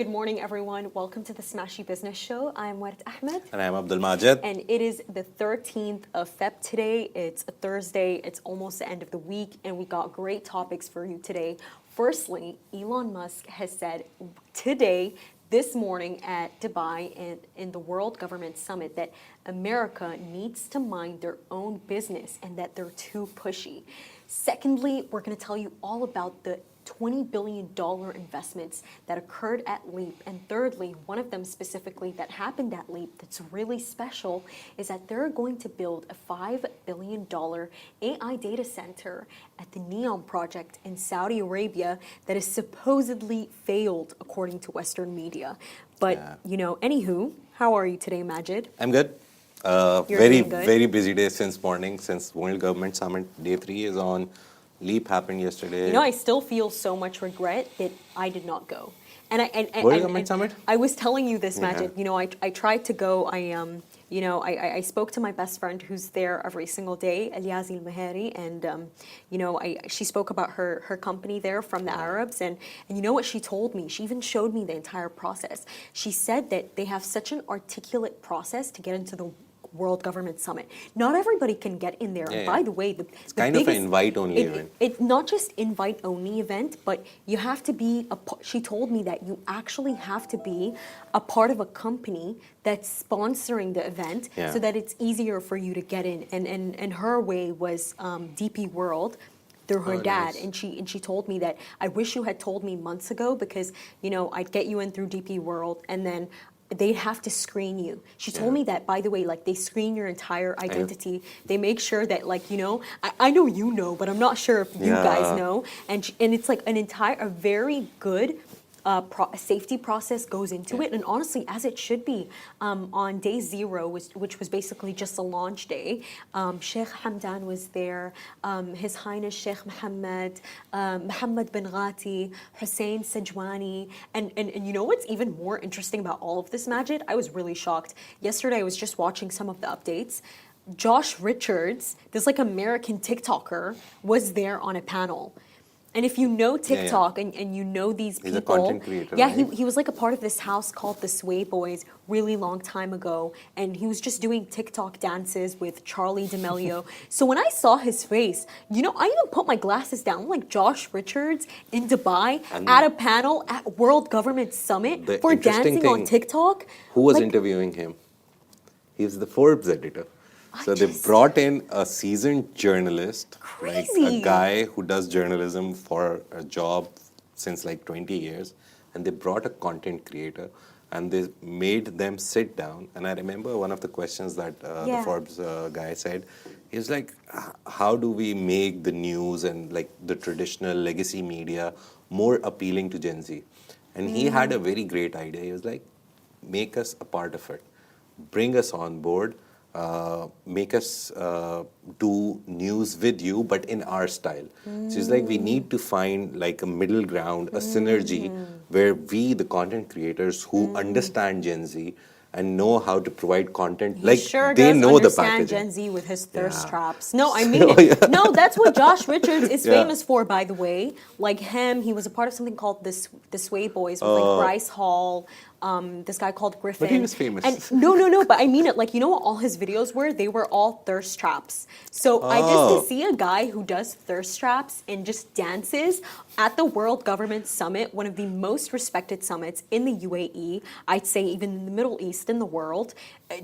Good morning, everyone. Welcome to the Smashy Business Show. I'm Warit Ahmed. And I'm Abdul Majid. And it is the 13th of Feb today. It's a Thursday. It's almost the end of the week. And we got great topics for you today. Firstly, Elon Musk has said today, this morning at Dubai and in the World Government Summit that America needs to mind their own business and that they're too pushy. Secondly, we're going to tell you all about the $20 billion investments that occurred at Leap. And thirdly, one of them specifically that happened at Leap that's really special is that they're going to build a $5 billion AI data center at the Neom project in Saudi Arabia that has supposedly failed according to Western media. But, anywho, how are you today, Majid? I'm good. Very busy day since morning, since World Government Summit. Day 3 is on. Leap happened yesterday. I still feel so much regret that I did not go. World Government Summit? I was telling you this, Majid. I tried to go. I spoke to my best friend who's there every single day, Eliazi al-Mahari, and she spoke about her company there from the Arabs, and you know what she told me? She even showed me the entire process. She said that they have such an articulate process to get into the World Government Summit. Not everybody can get in there. And by the way, it's kind of an invite-only event. It's not just invite-only event, but you have to be she told me that you actually have to be a part of a company that's sponsoring the event so that it's easier for you to get in. And her way was DP World through her dad. Nice. And she told me that I wish you had told me months ago because, I'd get you in through DP World and then they'd have to screen you. She told me that, by the way, they screen your entire identity. They make sure that, I know you know, but I'm not sure if you guys know. And it's a very good safety process goes into it. And honestly, as it should be, on day 0, which was basically just a launch day, Sheikh Hamdan was there, His Highness Sheikh Mohammed bin Ghati, Hussein Sajwani, and you know what's even more interesting about all of this, Majid? I was really shocked. Yesterday, I was just watching some of the updates. Josh Richards, this American TikToker, was there on a panel. And if you know TikTok and you know these people, he's a content creator. Yeah, right? he was a part of this house called the Sway Boys really long time ago, and he was just doing TikTok dances with Charlie D'Amelio. So when I saw his face, I even put my glasses down. I'm like, Josh Richards in Dubai at a panel at World Government Summit for dancing on TikTok. Who was interviewing him? He was the Forbes editor. So they brought in a seasoned journalist, a guy who does journalism for a job since 20 years, and they brought a content creator, and they made them sit down. And I remember one of the questions that the Forbes guy said, he was like, how do we make the news and the traditional legacy media more appealing to Gen Z? And he had a very great idea. He was like, make us a part of it. Bring us on board. Make us do news with you, but in our style. So it's we need to find a middle ground, a synergy where we, the content creators who understand Gen Z and know how to provide content, they know the packaging. Gen Z with his thirst traps. No, I mean it. No, that's what Josh Richards is famous for, by the way. Like him, he was a part of something called the Sway Boys with Bryce Hall. This guy called Griffin. But he was famous. And no, but I mean it. What all his videos were? They were all thirst traps. So I just to see a guy who does thirst traps and just dances at the World Government Summit, one of the most respected summits in the UAE, I'd say even in the Middle East, in the world,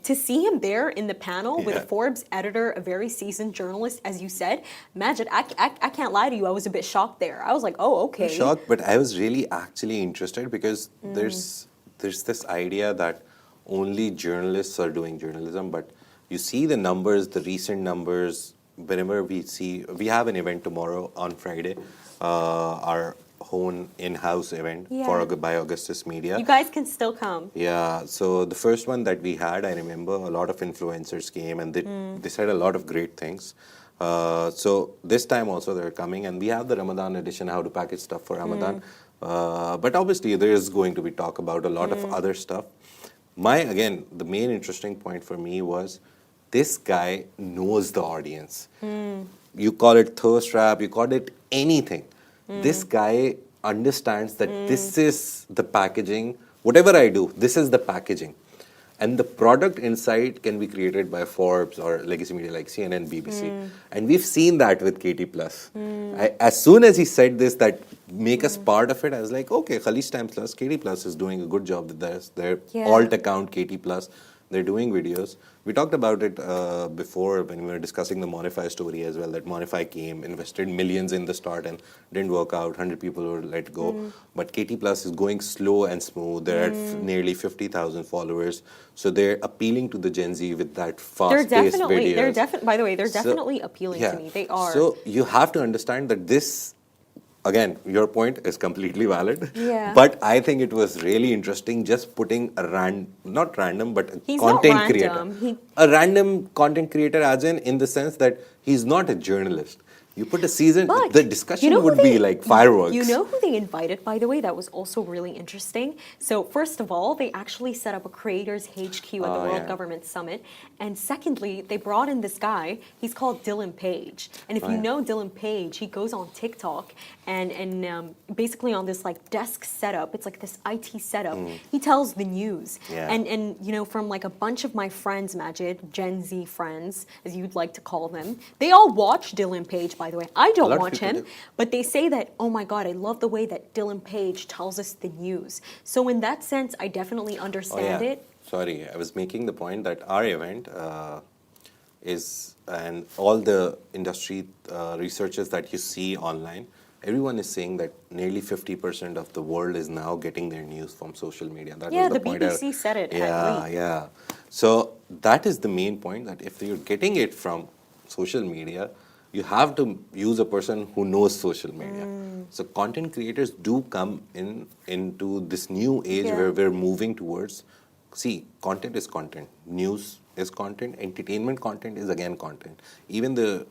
to see him there in the panel with a Forbes editor, a very seasoned journalist, as you said, Majid, I can't lie to you, I was a bit shocked there. I was like, oh, okay. I was shocked, but I was really actually interested because there's this idea that only journalists are doing journalism, but you see the numbers, the recent numbers, whenever we have an event tomorrow on Friday, our own in-house event by Augustus Media. You guys can still come. Yeah, so the first one that we had, I remember a lot of influencers came and they said a lot of great things. So this time also they're coming, and we have the Ramadan edition, how to package stuff for Ramadan. But obviously there is going to be talk about a lot of other stuff. The main interesting point for me was this guy knows the audience. You call it thirst trap, you call it anything. This guy understands that this is the packaging whatever I do, this is the packaging. And the product inside can be created by Forbes or legacy media like CNN, BBC. And we've seen that with KT Plus. As soon as he said this, that make us part of it, I was like, okay, Khaleej Times Plus, KT Plus is doing a good job with this. Their alt account, KT Plus, they're doing videos. We talked about it before when we were discussing the Monify story as well, that Monify came, invested millions in the start and didn't work out. 100 people were let go. But KT Plus is going slow and smooth. They're at nearly 50,000 followers. So they're appealing to the Gen Z with that fast-paced videos. By the way, they're definitely appealing to me. They are. So you have to understand that this, again, your point is completely valid. Yeah. But I think it was really interesting just putting a not random, but a He's content not creator. random. A random content creator as in the sense that he's not a journalist. You put a season, But the discussion you know would be like fireworks. You know who they invited, by the way? That was also really interesting. So first of all, they actually set up a creators HQ at the World Government Summit. And secondly, they brought in this guy. He's called Dylan Page. And if you know Dylan Page, he goes on TikTok and basically on this like desk setup, it's like this IT setup, he tells the news. And you know, from like a bunch of my friends, Majid, Gen Z friends, as you'd like to call them, they all watch Dylan Page, by the way. I don't watch him, but they say that, oh my God, I love the way that Dylan Page tells us the news. So in that sense, I definitely understand it. Sorry, I was making the point that our event is, and all the industry researchers that you see online, everyone is saying that nearly 50% of the world is now getting their news from social media. That was the BBC said it. Yeah. So that is the main point, that if you're getting it from social media, you have to use a person who knows social media. So content creators do come into this new age where we're moving towards. See, content is content. News is content. Entertainment content is again content. Even the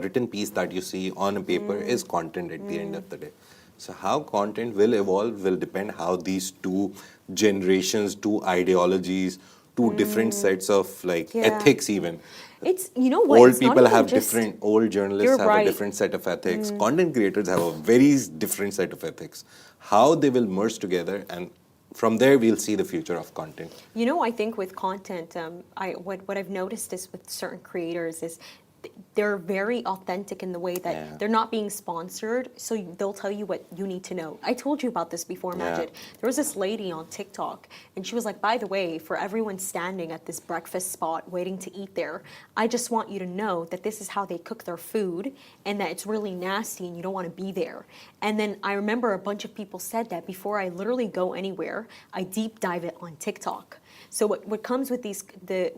written piece that you see on a paper is content at the end of the day. So how content will evolve will depend how these two generations, two ideologies, two different sets of like ethics even. It's, you know what? Old people have different, old journalists have a different set of ethics. Content creators have a very different set of ethics. How they will merge together, and from there we'll see the future of content. You know, I think with content, what I've noticed is with certain creators is they're very authentic in the way that they're not being sponsored, so they'll tell you what you need to know. I told you about this before, Majid. There was this lady on TikTok, and she was like, by the way, for everyone standing at this breakfast spot waiting to eat there, I just want you to know that this is how they cook their food, and that it's really nasty and you don't want to be there. And then I remember a bunch of people said that before I literally go anywhere, I deep dive it on TikTok. So what comes with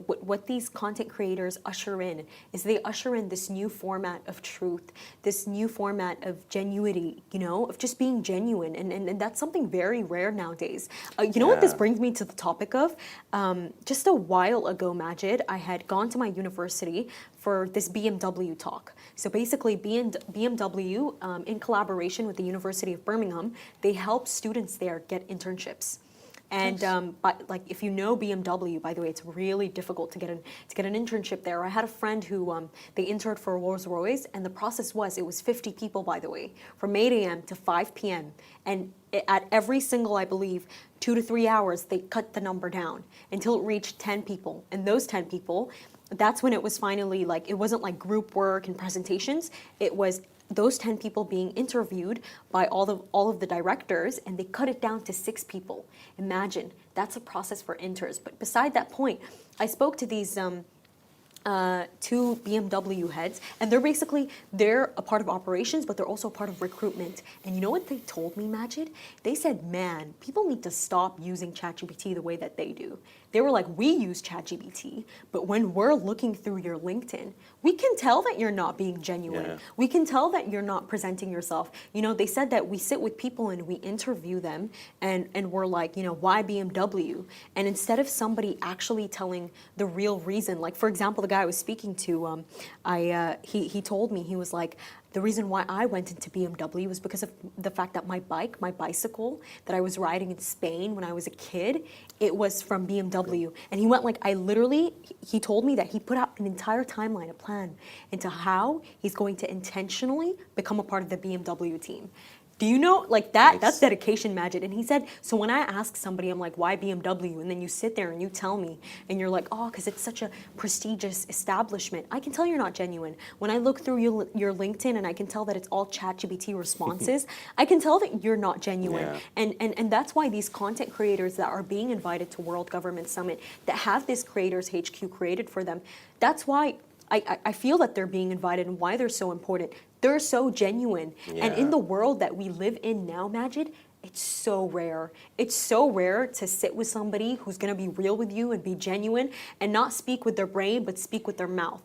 what these content creators usher in is they usher in this new format of truth, this new format of genuinity, you know, of just being genuine. And that's something very rare nowadays. You know what this brings me to the topic of? Just a while ago, Majid, I had gone to my university for this BMW talk. So basically BMW, in collaboration with the University of Birmingham, they help students there get internships. And but like if you know BMW, by the way, it's really difficult to get an internship there. I had a friend who they interned for Rolls-Royce, and the process was, it was 50 people, by the way, from 8 a.m. to 5 p.m. And at every single, I believe, 2 to 3 hours, they cut the number down until it reached 10 people. And those 10 people, that's when it was finally like, it wasn't like group work and presentations. It was those 10 people being interviewed by all of the directors, and they cut it down to 6 people. Imagine, that's a process for interns. But beside that point, I spoke to these 2 BMW heads, and they're a part of operations, but they're also a part of recruitment. And you know what they told me, Majid? They said, man, people need to stop using ChatGPT the way that they do. They were like, we use ChatGPT, but when we're looking through your LinkedIn, we can tell that you're not being genuine. Yeah. We can tell that you're not presenting yourself. You know, they said that we sit with people and we interview them, and we're like, you know, why BMW? And instead of somebody actually telling the real reason, like for example, the guy I was speaking to, he told me, he was like, the reason why I went into BMW was because of the fact that my bicycle that I was riding in Spain when I was a kid, it was from BMW. And he went like, he told me that he put out an entire timeline, a plan into how he's going to intentionally become a part of the BMW team. Do you know, like that, Nice. that's dedication, Majid. And he said, so when I ask somebody, I'm like, why BMW? And then you sit there and you tell me, and you're like, oh, because it's such a prestigious establishment. I can tell you're not genuine. When I look through your LinkedIn and I can tell that it's all ChatGPT responses, I can tell that you're not genuine. Yeah. And that's why these content creators that are being invited to World Government Summit, that have this Creators HQ created for them, that's why I feel that they're being invited and why they're so important. They're so genuine. And in Yeah. the world that we live in now, Majid, it's so rare. It's so rare to sit with somebody who's going to be real with you and be genuine and not speak with their brain, but speak with their mouth.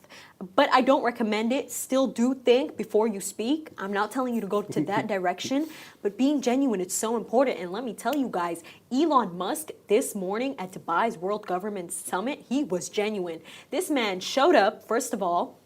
But I don't recommend it. Still do think before you speak. I'm not telling you to go to that direction, but being genuine, it's so important. And let me tell you guys, Elon Musk this morning at Dubai's World Government Summit, he was genuine. This man showed up, first of all,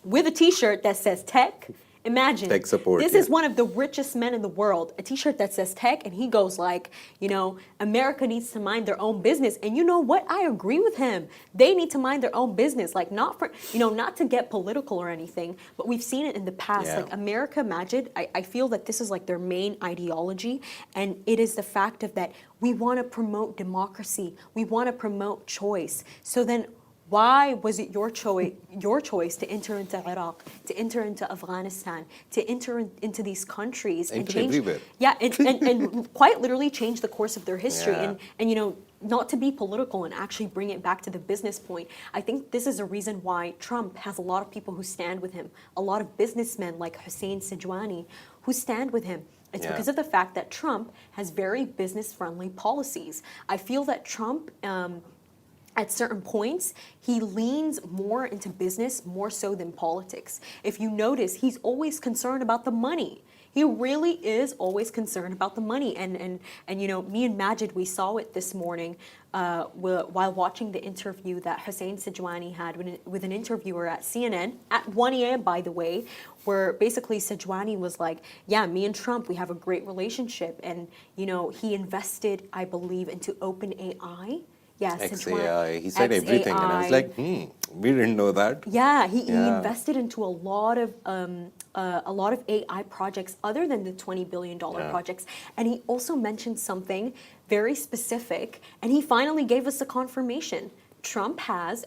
with a t-shirt that says tech. Imagine, Tech support, this yeah. is one of the richest men in the world, a t-shirt that says tech, and he goes like, you know, America needs to mind their own business. And you know what? I agree with him. They need to mind their own business, like not for, you know, not to get political or anything, but we've seen it in the past. Yeah. Like America, Majid, I feel that this is like their main ideology, and it is the fact of that we want to promote democracy. We want to promote choice. So then why was it your choice to enter into Iraq, to enter into Afghanistan, to enter into these countries and Enter change, everywhere. yeah, and quite literally change the course of their history, Yeah. and you know, not to be political and actually bring it back to the business point. I think this is a reason why Trump has a lot of people who stand with him, a lot of businessmen like Hussein Sijwani who stand with him. It's Yeah. because of the fact that Trump has very business-friendly policies. I feel that Trump, at certain points, he leans more into business more so than politics. If you notice, he's always concerned about the money. He really is always concerned about the money. And you know, me and Majid, we saw it this morning while watching the interview that Hussein Sijwani had with an interviewer at CNN at 1 a.m., by the way, where basically Sijwani was like, yeah, me and Trump, we have a great relationship. And, you know, he invested, I believe, into OpenAI. Yeah, XAI. He said everything, and I was like, we didn't know that. Yeah, he Yeah. invested into a lot of AI projects other than the $20 billion Yeah. projects. And he also mentioned something very specific, and he finally gave us a confirmation. Trump has,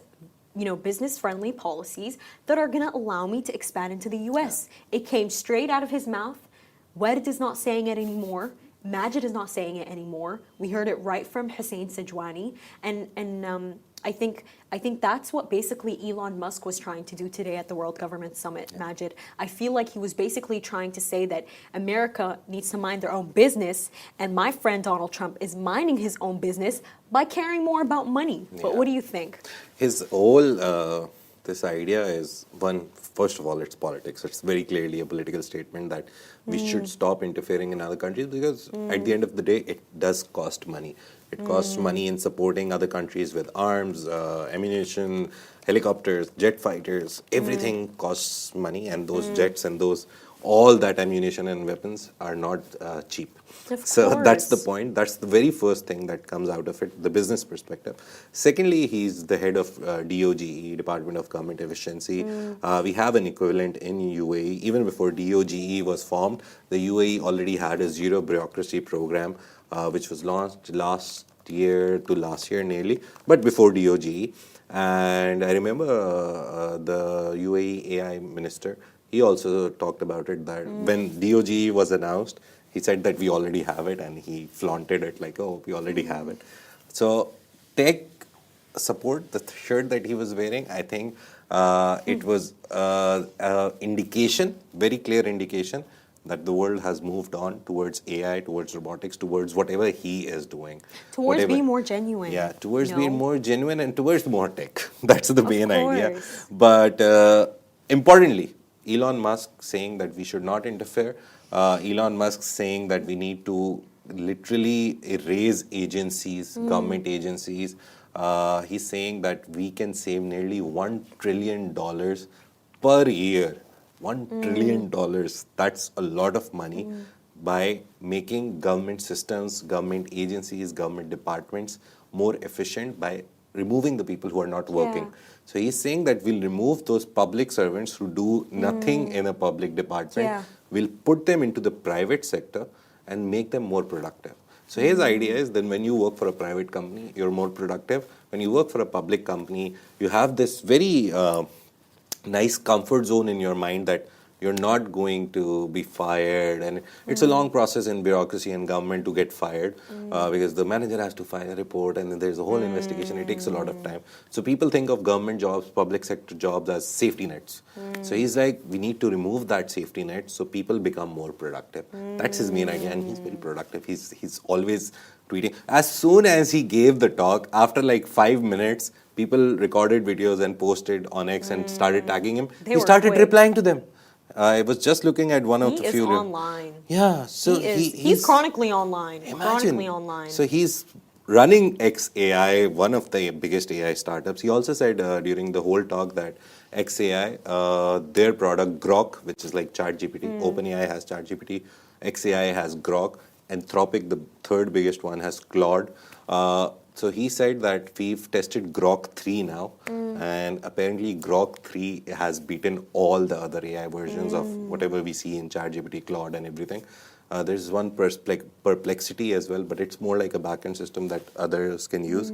you know, business-friendly policies that are going to allow me to expand into the U.S. It came straight out of his mouth. Wed is not saying it anymore. Majid is not saying it anymore. We heard it right from Hussein Sijwani, and I think that's what basically Elon Musk was trying to do today at the World Government Summit, Majid. I feel like he was basically trying to say that America needs to mind their own business, and my friend Donald Trump is minding his own business by caring more about money. But what do you think? His whole this idea is one. First of all, it's politics. It's very clearly a political statement that we should stop interfering in other countries because at the end of the day, it does cost money. It costs money in supporting other countries with arms, ammunition, helicopters, jet fighters. Everything costs money, and those jets and all that ammunition and weapons are not cheap. So that's the point. That's the very first thing that comes out of it, the business perspective. Secondly, he's the head of DOGE, Department of Government Efficiency. We have an equivalent in UAE. Even before DOGE was formed, the UAE already had a zero bureaucracy program, which was launched last year to last year nearly, but before DOGE. And I remember the UAE AI minister, he also talked about it that when DOGE was announced, he said that we already have it, and he flaunted it like, oh, we already have it. So tech support, the shirt that he was wearing, I think it was indication, very clear indication that the world has moved on towards AI, towards robotics, towards whatever he is doing. Towards being more genuine. Yeah, towards you being know? more genuine and towards more tech. That's the main idea. course. But importantly, Elon Musk saying that we should not interfere. Elon Musk saying that we need to literally erase agencies, government agencies. He's saying that we can save nearly $1 trillion per year. $1 trillion. That's a lot of money by making government systems, government agencies, government departments more efficient by removing the people who are not working. Yeah. So he's saying that we'll remove those public servants who do nothing in a public department. Yeah. We'll put them into the private sector and make them more productive. So his idea is that when you work for a private company, you're more productive. When you work for a public company, you have this very nice comfort zone in your mind that you're not going to be fired, and it's a long process in bureaucracy and government to get fired because the manager has to file a report and then there's a whole investigation. It takes a lot of time. So people think of government jobs, public sector jobs as safety nets. So he's like, we need to remove that safety net so people become more productive. That's his main idea, and he's very productive. He's always tweeting. As soon as he gave the talk, after like 5 minutes, people recorded videos and posted on X and started tagging him. He started replying to them. I was just looking at one of the few. He is online. Yeah, so he's chronically online. Imagine. Chronically online. So he's running XAI, one of the biggest AI startups. He also said during the whole talk that XAI, their product Grok, which is like ChatGPT, OpenAI has ChatGPT, XAI has Grok, Anthropic, the third biggest one, has Claude. So he said that we've tested Grok 3 now, and apparently Grok 3 has beaten all the other AI versions of whatever we see in ChatGPT, Claude, and everything. There's one Perplexity as well, but it's more like a backend system that others can use.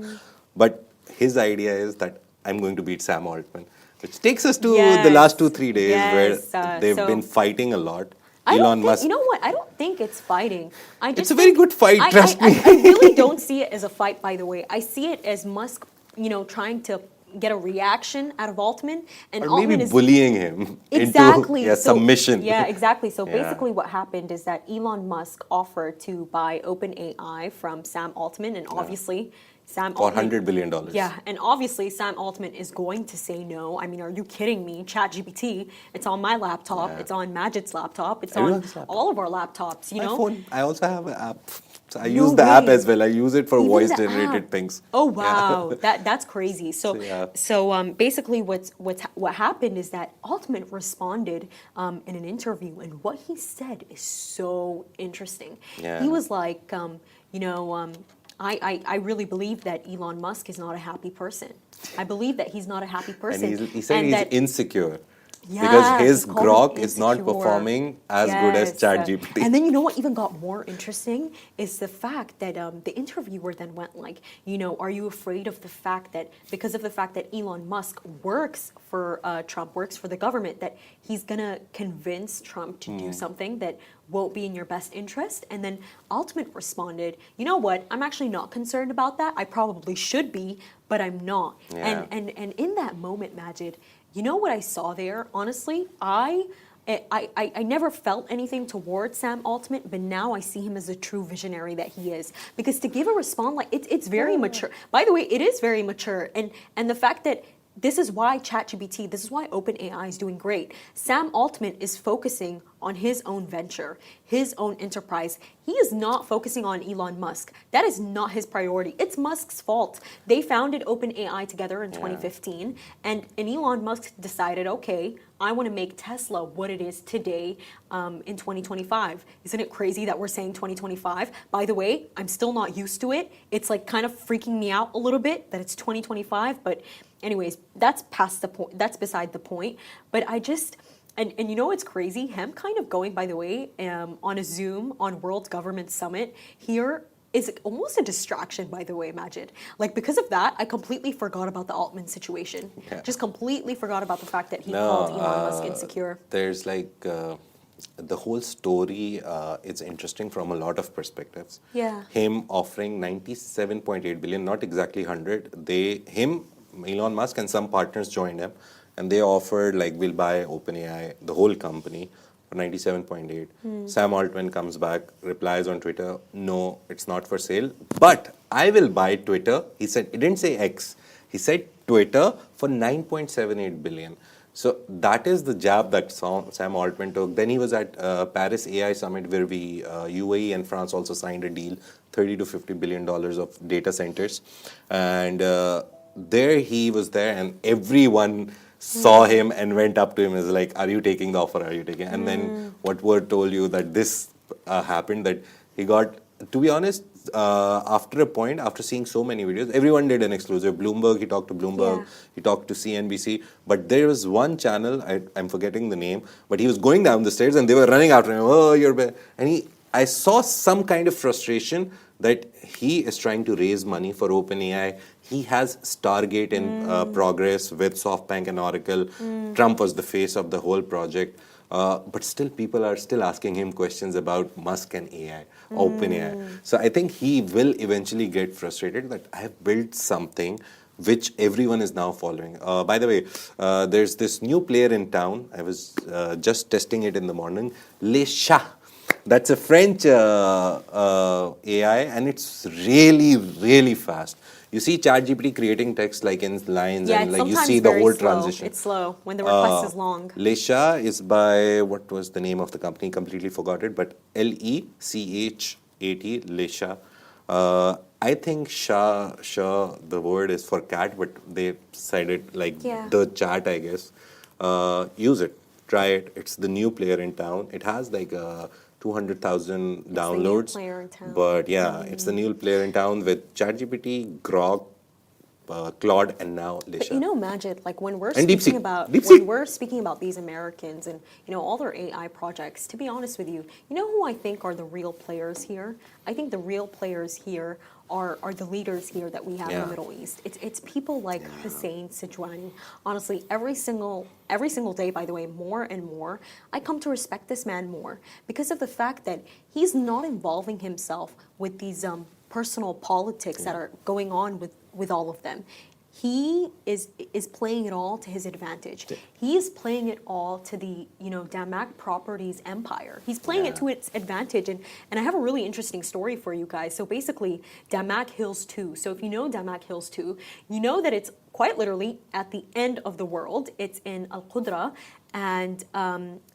But his idea is that I'm going to beat Sam Altman, which takes us to the last 2-3 days where they've been fighting a lot. Elon Musk. You know what? I don't think it's fighting. It's a very good fight, trust me. I really don't see it as a fight, by the way. I see it as Musk, trying to get a reaction out of Altman, and or Altman maybe is bullying him So, into submission. Yeah, exactly. So basically, what happened is that Elon Musk offered to buy OpenAI from Sam Altman, and obviously. Sam for Altman, $100 billion. Yeah, and obviously Sam Altman is going to say no. I mean, are you kidding me? ChatGPT, it's on my laptop, it's on Majid's laptop, it's Everyone's on all of our laptops, My phone, I also have an app. So I No use the app way. as well. I use it for Even the voice-generated app. things. Oh wow, that's crazy. So yeah. basically, what happened is that Altman responded in an interview, and what he said is so interesting. Yeah. He was like, I really believe that Elon Musk is not a happy person. I believe that he's not a happy person. And he said he's insecure. Yeah, because his he called Grok him is not insecure. performing as good as ChatGPT. And then you know what even got more interesting is the fact that the interviewer then went like, are you afraid of the fact that because of the fact that Elon Musk works for Trump, works for the government, that he's gonna convince Trump to do something that won't be in your best interest? And then Altman responded, you know what, I'm actually not concerned about that. I probably should be, but I'm not. Yeah. And in that moment, Majid, you know what I saw there? Honestly, I never felt anything towards Sam Altman, but now I see him as a true visionary that he is. Because to give a response like it's very mature. By the way, it is very mature, and the fact that this is why ChatGPT, this is why OpenAI is doing great. Sam Altman is focusing on his own venture, his own enterprise. He is not focusing on Elon Musk. That is not his priority. It's Musk's fault. They founded OpenAI together in 2015, and Elon Musk decided, okay, I want to make Tesla what it is today in 2025. Isn't it crazy that we're saying 2025? By the way, I'm still not used to it. It's like kind of freaking me out a little bit that it's 2025, but anyways, that's past the point. That's beside the point. But I just, and you know what's crazy? Him kind of going, by the way, on a Zoom on World Government Summit here is almost a distraction, by the way, Majid. Like, because of that, I completely forgot about the Altman situation. Yeah. Just completely forgot about the fact that he called Elon Musk insecure. There's like the whole story, it's interesting from a lot of perspectives. Yeah. Him offering 97.8 billion, not exactly 100. Elon Musk and some partners joined him, and they offered like, we'll buy OpenAI, the whole company, for 97.8. Sam Altman comes back, replies on Twitter, no, it's not for sale, but I will buy Twitter. He didn't say X. He said Twitter for 9.78 billion. So that is the jab that Sam Altman took. Then he was at Paris AI Summit, where UAE and France also signed a deal, $30 to $50 billion of data centers. And there he was there, and everyone saw him and went up to him and was like, are you taking the offer? Are you taking? And then what word told you that this happened, that he got, to be honest, after a point, after seeing so many videos, everyone did an exclusive. Bloomberg, he talked to Bloomberg, he talked to CNBC. But there was one channel, I'm forgetting the name, but he was going down the stairs and they were running after him. Oh, you're bad. And I saw some kind of frustration that he is trying to raise money for OpenAI. He has Stargate in progress with SoftBank and Oracle. Trump was the face of the whole project. But still, people are still asking him questions about Musk and AI, OpenAI. So I think he will eventually get frustrated that I have built something which everyone is now following. By the way, there's this new player in town. I was just testing it in the morning, Lesha. That's a French AI, and it's really, really fast. You see ChatGPT creating text like in lines, and like you see the whole transition. It's slow when the request is long. Lesha is by, what was the name of the company? Completely forgot it, but Lechat, Lesha. I think Shah, the word is for cat, but they said it like the chat, I guess. Use it, try it. It's the new player in town. It has like 200,000 downloads. The new player in town. But yeah, it's the new player in town with ChatGPT, Grok, Claude, and now Lesha. But Majid, like when we're and speaking about these Americans and all their AI projects, to be honest with you, who I think are the real players here? I think the real players here are the leaders here that we have in the Middle East. It's people like Hussein Sijwani. Honestly, every single day, by the way, more and more, I come to respect this man more because of the fact that he's not involving himself with these personal politics that are going on with all of them. He is playing it all to his advantage. He is playing it all to the Damac Properties empire. He's playing it to its advantage, and I have a really interesting story for you guys. So basically, Damac Hills 2. So if you know Damac Hills 2, you know that it's quite literally at the end of the world. It's in Al Qudra, and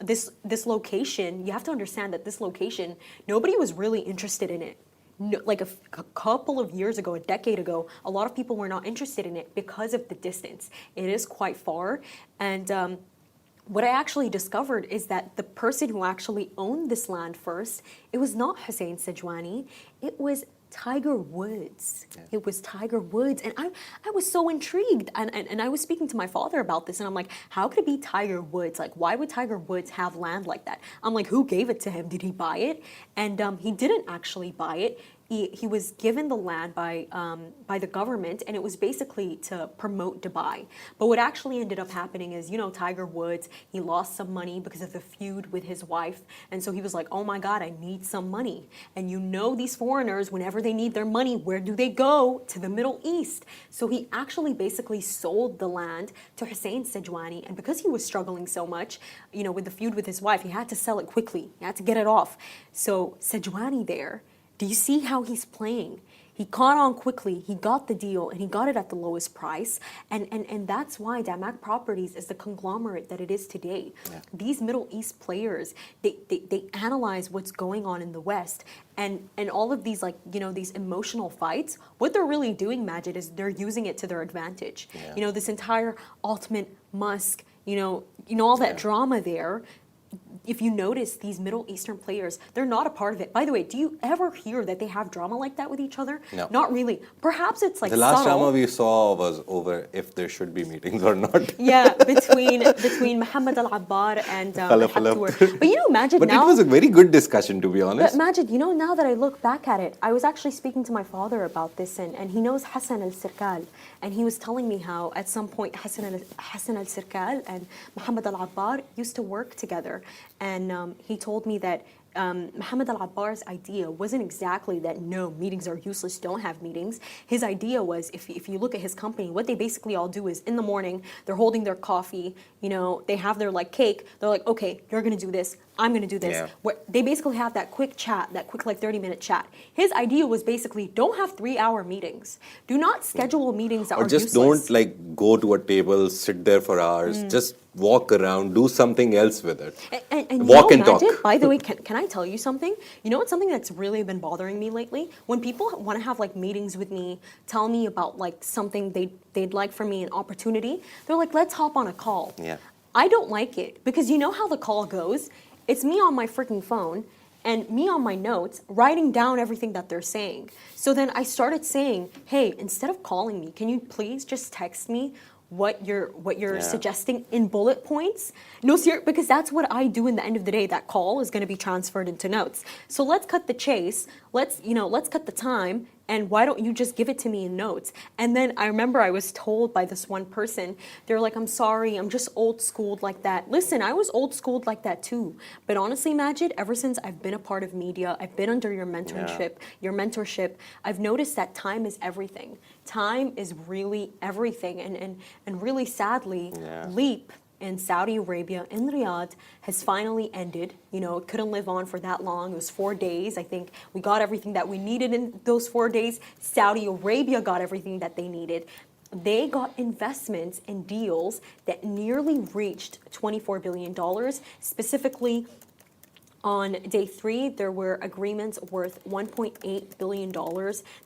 this location. You have to understand that this location, nobody was really interested in it. No, like a couple of years ago, a decade ago, a lot of people were not interested in it because of the distance. It is quite far. And what I actually discovered is that the person who actually owned this land first, it was not Hussein Sijwani, it was Tiger Woods. It was Tiger Woods. And I was so intrigued. And I was speaking to my father about this. And I'm like, how could it be Tiger Woods? Like, why would Tiger Woods have land like that? I'm like, who gave it to him? Did he buy it? And he didn't actually buy it. He was given the land by the government, and it was basically to promote Dubai. But what actually ended up happening is, Tiger Woods, he lost some money because of the feud with his wife. And so he was like, oh my God, I need some money. And these foreigners, whenever they need their money, where do they go? To the Middle East. So he actually basically sold the land to Hussein Sijwani. And because he was struggling so much, with the feud with his wife, he had to sell it quickly. He had to get it off. So Sijwani there, do you see how he's playing? He caught on quickly, he got the deal, and he got it at the lowest price. And that's why Damac Properties is the conglomerate that it is today. These Middle East players, they analyze what's going on in the West. And all of these, these emotional fights, what they're really doing, Majid, is they're using it to their advantage. This entire Altman, Musk, all that drama there. If you notice, these Middle Eastern players, they're not a part of it. By the way, do you ever hear that they have drama like that with each other? No. Not really. Perhaps it's like the last subtle. drama we saw was over if there should be meetings or not. Yeah, between Mohammed Al-Abbar and But Majid, now... But it was a very good discussion, to be honest. But Majid, now that I look back at it, I was actually speaking to my father about this, and he knows Hassan Al-Sirkal, and he was telling me how at some point Hassan Al-Sirkal and Mohammed Al-Abbar used to work together. And he told me that Mohammed Al-Abbar's idea wasn't exactly that, no, meetings are useless, don't have meetings. His idea was, if you look at his company, what they basically all do is in the morning, they're holding their coffee, they have their cake, they're like, okay, you're going to do this, I'm going to do this. Yeah. Where they basically have that quick chat, that quick 30-minute chat. His idea was basically, don't have 3-hour meetings. Do not schedule meetings that are useless. Or just don't go to a table, sit there for hours, just walk around, do something else with it. And walk and Majid, talk. By the way, can I tell you something? What's something that's really been bothering me lately? When people want to have meetings with me, tell me about something they'd like from me, an opportunity, they're like, let's hop on a call. Yeah. I don't like it because you know how the call goes? It's me on my freaking phone, and me on my notes, writing down everything that they're saying. So then I started saying, hey, instead of calling me, can you please just text me what you're suggesting in bullet points? No, because that's what I do in the end of the day. That call is going to be transferred into notes. So let's cut the chase. Let's cut the time. And why don't you just give it to me in notes? And then I remember I was told by this one person, they're like, I'm sorry, I'm just old schooled like that. Listen, I was old schooled like that too. But honestly, Majid, ever since I've been a part of media, I've been under your mentorship, I've noticed that time is everything. Time is really everything. And really sadly, Leap in Saudi Arabia, in Riyadh, has finally ended. It couldn't live on for that long. It was 4 days. I think we got everything that we needed in those 4 days. Saudi Arabia got everything that they needed. They got investments and deals that nearly reached $24 billion. Specifically, on day 3, there were agreements worth $1.8 billion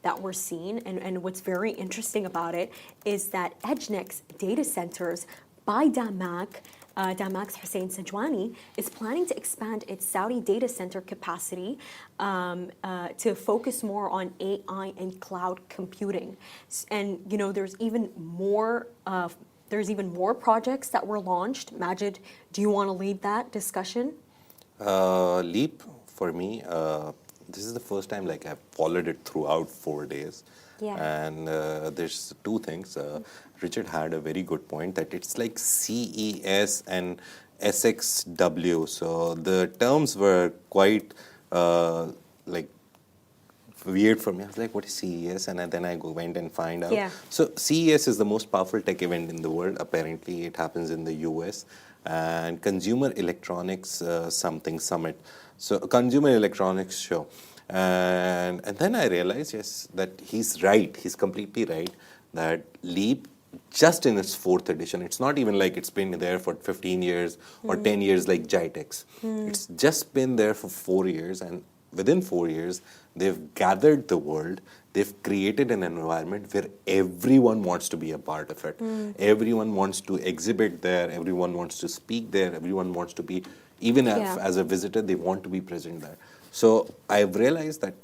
that were seen. And what's very interesting about it is that EdgeNext data centers by Damak's Hussein Sajwani is planning to expand its Saudi data center capacity to focus more on AI and cloud computing. And there's even more projects that were launched. Majid, do you want to lead that discussion? Leap, for me, this is the first time I've followed it throughout 4 days. Yeah. And there's 2 things. Richard had a very good point that it's like CES and SXW. So the terms were quite weird for me. I was like, what is CES? And then I went and find out. Yeah. So CES is the most powerful tech event in the world. Apparently, it happens in the US. And Consumer Electronics Summit. So Consumer Electronics Show. And then I realized, yes, that he's right. He's completely right that Leap, just in its 4th edition, it's not even like it's been there for 15 years or 10 years like Jitex. It's just been there for 4 years. And within 4 years, they've gathered the world. They've created an environment where everyone wants to be a part of it. Everyone wants to exhibit there. Everyone wants to speak there. Everyone wants to be, even as a visitor, they want to be present there. So I've realized that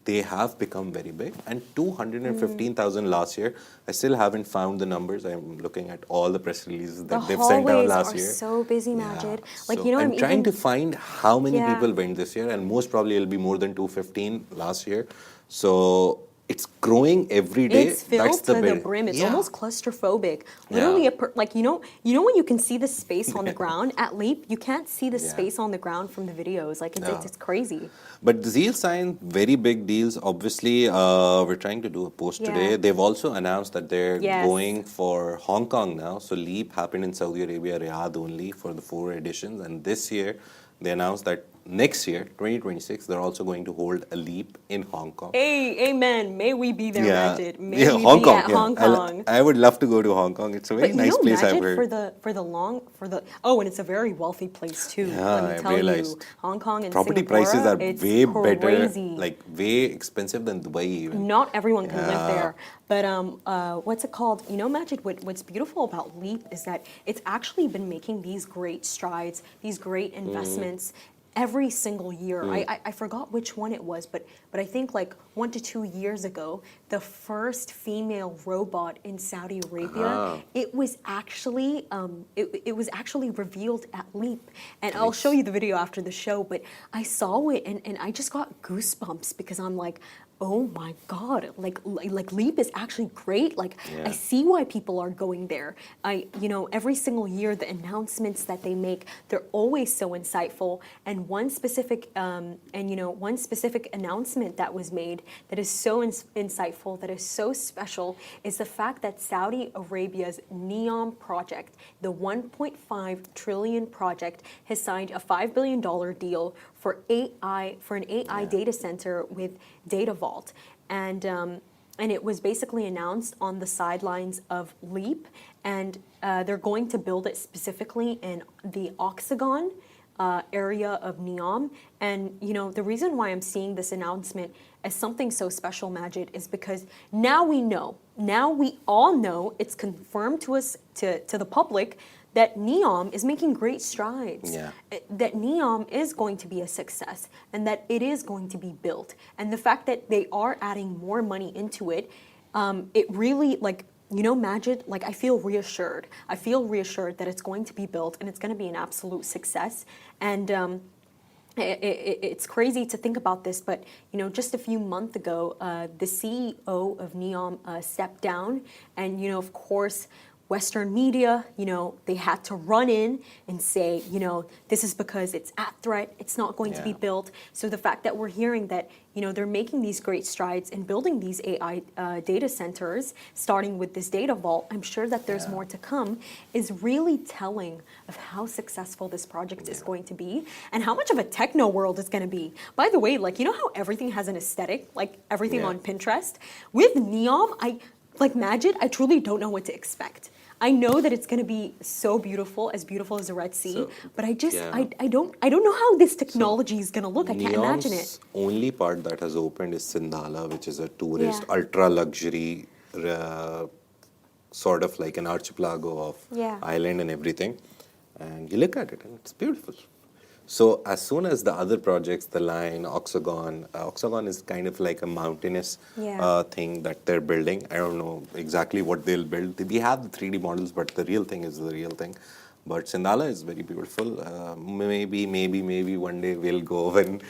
they have become very big, and 215,000 last year. I still haven't found the numbers. I'm looking at all the press releases that they've sent out last year. The hallways are so busy, Majid. I'm trying to find how many people went this year, and most probably it'll be more than 215 last year. So it's growing every day. It's filled to the brim. It's almost claustrophobic. Literally, when you can see the space on the ground at Leap, you can't see the space on the ground from the videos. It's crazy. But the Zeal signed very big deals. Obviously, we're trying to do a post today. They've also announced that they're going for Hong Kong now. So Leap happened in Saudi Arabia, Riyadh only for the 4 editions. And this year, they announced that next year, 2026, they're also going to hold a Leap in Hong Kong. Hey, amen. May we be there, Majid. May we Hong be Kong, at Hong Kong. I would love to go to Hong Kong. It's a very nice place, Majid, I've heard. and it's a very wealthy place too. Yeah, let me tell you, Hong Kong and property Singapore, prices are it's way crazy. better, way expensive than Dubai even. Not everyone can live there. But what's it called? Majid, what's beautiful about Leap is that it's actually been making these great strides, these great investments every single year. I forgot which one it was, but I think 1 to 2 years ago, the first female robot in Saudi Arabia, it was actually revealed at Leap. And I'll show you the video after the show, but I saw it and I just got goosebumps because I'm like, oh my God, Leap is actually great. I see why people are going there. Every single year, the announcements that they make, they're always so insightful. And one specific announcement that was made that is so insightful, that is so special, is the fact that Saudi Arabia's Neom project, the 1.5 trillion project, has signed a $5 billion deal for an AI data center with DataVolt. And it was basically announced on the sidelines of Leap, and they're going to build it specifically in the Octagon area of Neom. And the reason why I'm seeing this announcement as something so special, Majid, is because now we all know, it's confirmed to us, to the public, that Neom is making great strides. Yeah. That Neom is going to be a success and that it is going to be built. And the fact that they are adding more money into it, it really, like, you know, Majid, like, I feel reassured. I feel reassured that it's going to be built and it's going to be an absolute success. And it's crazy to think about this, but, you know, just a few months ago, the CEO of Neom stepped down, and, you know, of course, Western media, you know, they had to run in and say, you know, this is because it's at threat, it's not going to be built. So the fact that we're hearing that, you know, they're making these great strides in building these AI data centers, starting with this DataVolt, I'm sure that there's more to come, is really telling of how successful this project is going to be and how much of a techno world it's going to be. By the way, like, you know how everything has an aesthetic, like everything on Pinterest? With Neom, like Majid, I truly don't know what to expect. I know that it's going to be so beautiful as the Red Sea, but I just I don't know how this technology is going to look. I can't imagine it. Only part that has opened is Sindala, which is a tourist ultra luxury sort of like an archipelago of island and everything. And you look at it and it's beautiful. So as soon as the other projects, the Line, Oxagon is kind of like a mountainous thing that they're building. I don't know exactly what they'll build. We have the 3D models, but the real thing is the real thing. But Sindala is very beautiful. Maybe one day we'll go and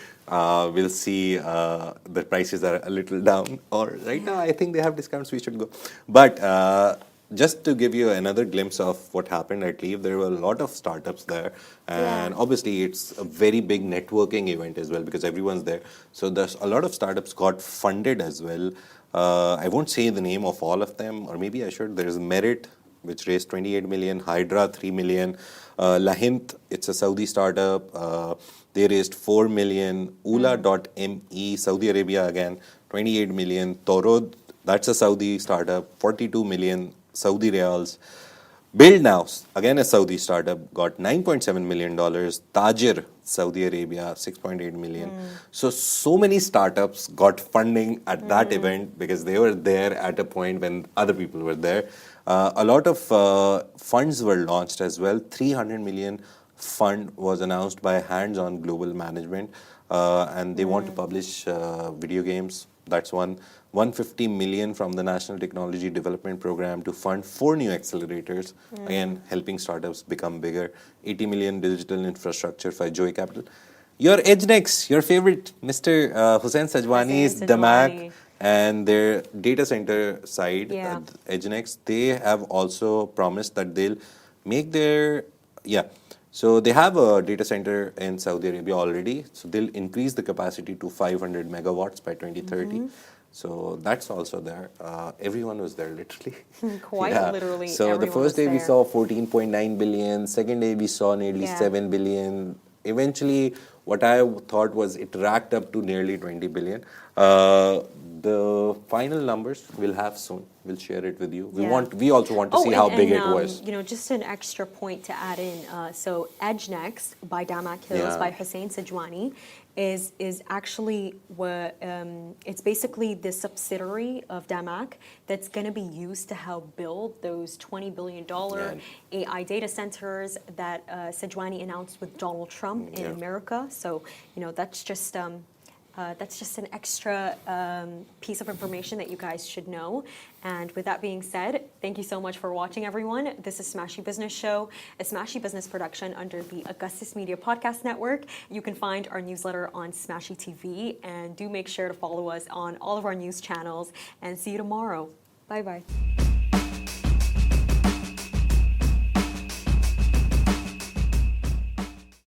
we'll see the prices are a little down. Or right now, I think they have discounts. We should go. But just to give you another glimpse of what happened at Leave, there were a lot of startups there. And obviously, it's a very big networking event as well because everyone's there. So there's a lot of startups got funded as well. I won't say the name of all of them, or maybe I should. There's Merit, which raised 28 million, Hydra 3 million, Lahint, it's a Saudi startup, they raised 4 million, Ula.me, Saudi Arabia again, 28 million, Torod, that's a Saudi startup, 42 million Saudi Riyals. Build Now, again a Saudi startup, got $9.7 million, Tajir, Saudi Arabia, 6.8 million. So many startups got funding at that event because they were there at a point when other people were there. A lot of funds were launched as well. 300 million fund was announced by Hands On Global Management, and they want to publish video games. That's one. 150 million from the National Technology Development Program to fund 4 new accelerators, again helping startups become bigger. 80 million digital infrastructure for Joy Capital. Your EdgeNext, your favorite, Mr. Hussain Sajwani's Damak and their data center side, EdgeNext, they have also promised that they'll make their, so they have a data center in Saudi Arabia already. So they'll increase the capacity to 500 megawatts by 2030. So that's also there. Everyone was there, literally. Quite literally. So the first day we saw 14.9 billion. Second day we saw nearly 7 billion. Eventually, what I thought was it racked up to nearly 20 billion. The final numbers we'll have soon. We'll share it with you. We also want to see how big it was. You know, just an extra point to add in. So EdgeNext by Damak Hills by Hussain Sajwani is actually it's basically the subsidiary of Damak that's going to be used to help build those $20 billion AI data centers that Sajwani announced with Donald Trump in America. So, you know, that's just an extra piece of information that you guys should know. And with that being said, thank you so much for watching, everyone. This is Smashy Business Show, a Smashy Business production under the Augustus Media Podcast Network. You can find our newsletter on Smashy TV, and do make sure to follow us on all of our news channels. And see you tomorrow. Bye-bye.